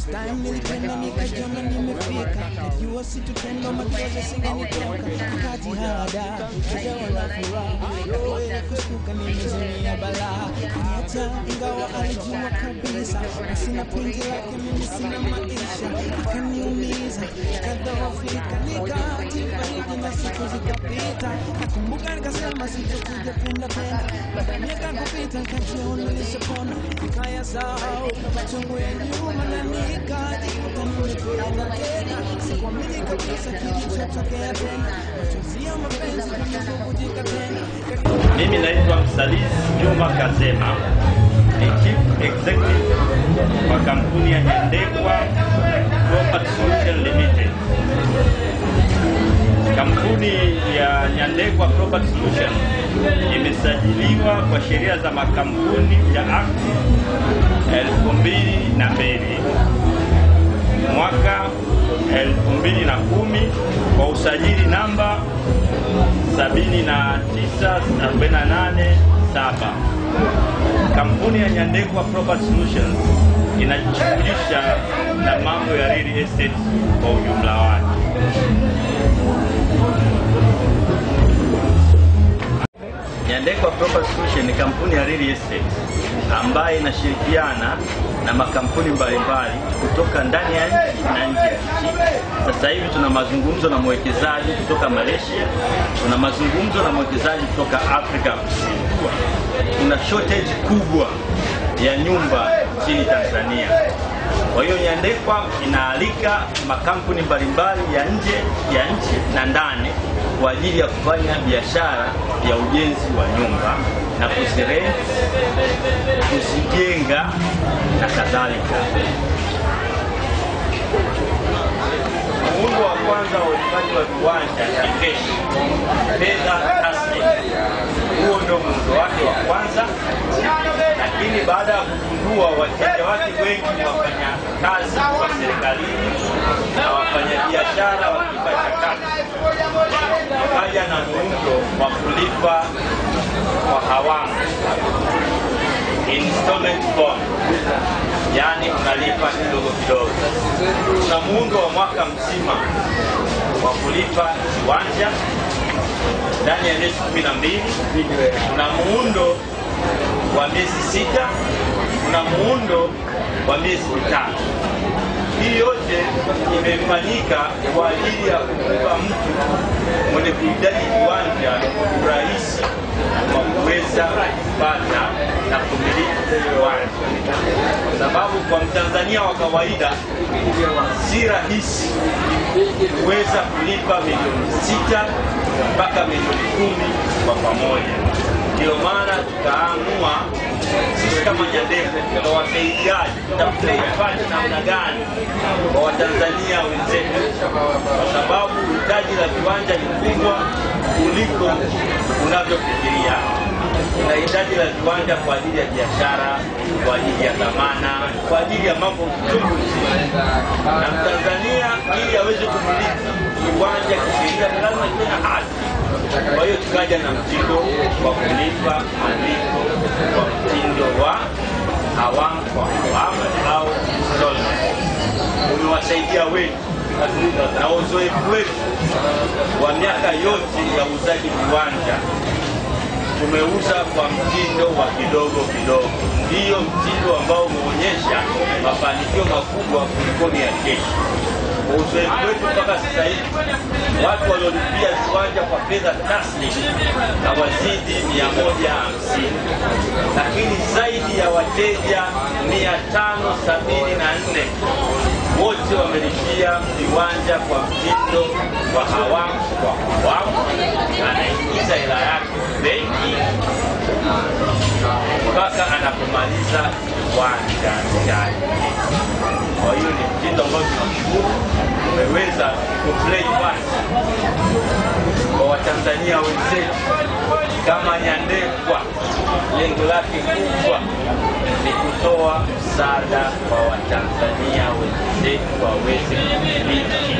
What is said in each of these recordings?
First time nilipenda nikajiona nimefika, najua situtendo machozi singenitoka, nikajihada sijaona furaha, kushtuka nimezoea balaa, kuniacha ingawa alijua kabisa sina pointi lake, mimi sina maisha, akaniumiza kadhoofika, nikatifariji na siku zikapita, nakumbuka nikasema sitakuja penda tena, baada miaka kupita nikajiona nilishapona, nikayasahau machungu ya nyuma na nikajikuta nimependa tena, sikuamini kabisa kilichotokea tena, machozi ya mapenzi yamekujika tena. Mimi naitwa Msalizi Juma Kazema, ni Chief Executive wa kampuni ya Nyandekwa Property Solution Limited. Kampuni ya Nyandekwa Property Solution imesajiliwa kwa sheria za makampuni ya Act 2002 mwaka 2010 kwa usajili namba 79487. Kampuni ya Nyandekwa Property Solutions inajishughulisha na mambo ya real estate kwa ujumla wake. Nyandekwa Property Solutions ni kampuni ya real estate ambayo inashirikiana na makampuni mbalimbali kutoka ndani ya nchi na nje ya nchi. Sasa hivi tuna mazungumzo na mwekezaji kutoka Malaysia, tuna mazungumzo na mwekezaji kutoka Afrika Kusini. Kuna shortage kubwa ya nyumba nchini Tanzania. Kwa hiyo Nyandekwa inaalika makampuni mbalimbali ya nje ya nchi na ndani kwa ajili ya kufanya biashara ya ujenzi wa nyumba na kuzirent, kuzijenga na kadhalika. Muundo wa kwanza wa ulipaji wa viwanja ni keshi, fedha taslimu. Huo ndio muundo wake wa kwanza, lakini baada ya kugundua wateja wake wengi ni wafanya kazi wa serikalini na wafanya biashara wa kipato cha kati, wakaja na muundo wa kulipa kwa awamu, installment form, yani unalipa kidogo kidogo. Kuna muundo wa mwaka mzima wa kulipa kiwanja ndani ya miezi 12, kuna muundo wa miezi 6, kuna muundo wa miezi 5. Hii yote imefanyika kwa ajili ya kumpa mtu mwenye kuhitaji kiwanja urahisi wa kuweza kupata na kumiliki kiwanja, kwa sababu kwa Mtanzania wa kawaida si rahisi kuweza kulipa milioni 6 mpaka milioni 10 kwa pamoja. Ndio maana tukaamua sisi kama Nyandekwa tutawasaidiaje, tutafanya namna gani kwa Watanzania wenzetu, kwa sababu hitaji la viwanja ni kubwa kuliko unavyofikiria. Kuna hitaji la viwanja kwa ajili ya biashara, kwa ajili ya dhamana, kwa ajili ya mambo chungu nzima. Na Mtanzania ili aweze kumiliki kiwanja kisheria ni lazima iwe na hati. Kwa hiyo tukaja na mtindo wa kulipa malipo kwa mtindo wa awamu kwa awamu au installment. Umewasaidia wengi, na uzoefu wetu wa miaka yote ya uuzaji viwanja tumeuza kwa mtindo wa kidogo kidogo. Ndiyo mtindo ambao umeonyesha mafanikio makubwa kuliko ya keshi. Uzoefu wetu mpaka sasa hivi watu waliolipia viwanja kwa fedha taslimu hawazidi 150, lakini zaidi ya wateja 574 wote wamelipia viwanja kwa mtindo wa awamu kwa awamu, anaingiza hela yake benki mpaka anapomaliza kiwanja chake. Kwa hiyo ni mtindo ambao tunashukuru umeweza kuplay part kwa Watanzania wenzetu kama Nyandekwa. Lengo lake kubwa ni kutoa msaada kwa Watanzania wenzetu waweze kumiliki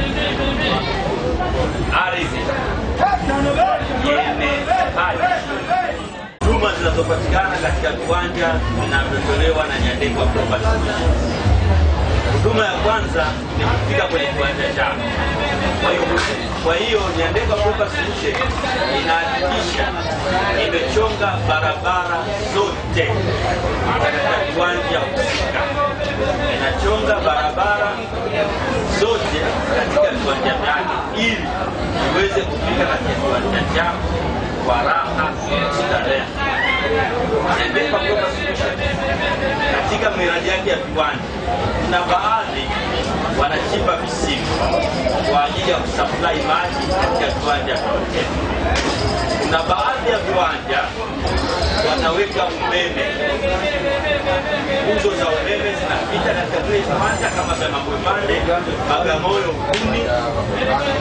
ardhi yenye haki. Huduma zinazopatikana katika viwanja vinavyotolewa na Nyandekwa Property Solutions. Huduma ya kwanza ni kufika kwenye kiwanja chako. Kwa hiyo Nyandekwa Proper Solution inahakikisha imechonga barabara zote katika kiwanja husika. Inachonga barabara zote katika viwanja vyake ili iweze kufika katika kiwanja chako kwa raha starehe. Nyandekwa Proper Solution katika miradi yake ya viwanja, na baadhi wanachimba visima kwa ajili ya kusupply maji katika viwanja vyote. Kuna baadhi ya viwanja wanaweka umeme, nguzo za umeme zinapita katika vile viwanja kama vya Mabwepande, Bagamoyo, Ukuni.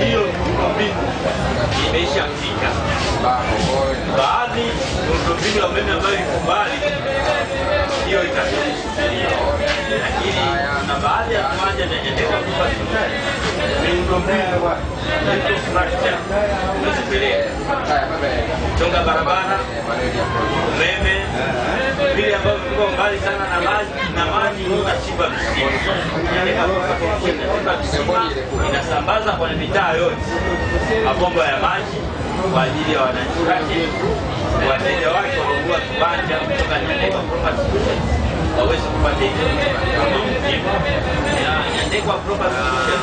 Hiyo miundombinu imeisha fika. Baadhi miundombinu ya umeme ambayo iko mbali, hiyo itasubiria. Lakini kuna baadhi ya viwanja vya Nyandekwa Proper Solution miundombinu infrastructure imezipeleka, chonga barabara, umeme, vile ambavyo viko mbali sana na maji inachimba visima. Nyandekwa Proper Solution inachimba visima, inasambaza kwa mitaa yote mabomba ya maji kwa ajili ya wananchi wake, wateja wake wanaokuwa viwanja kutoka Nyandekwa Proper Solution waweze kupata hiyo kama mzigo. Nyandekwa Proper Solution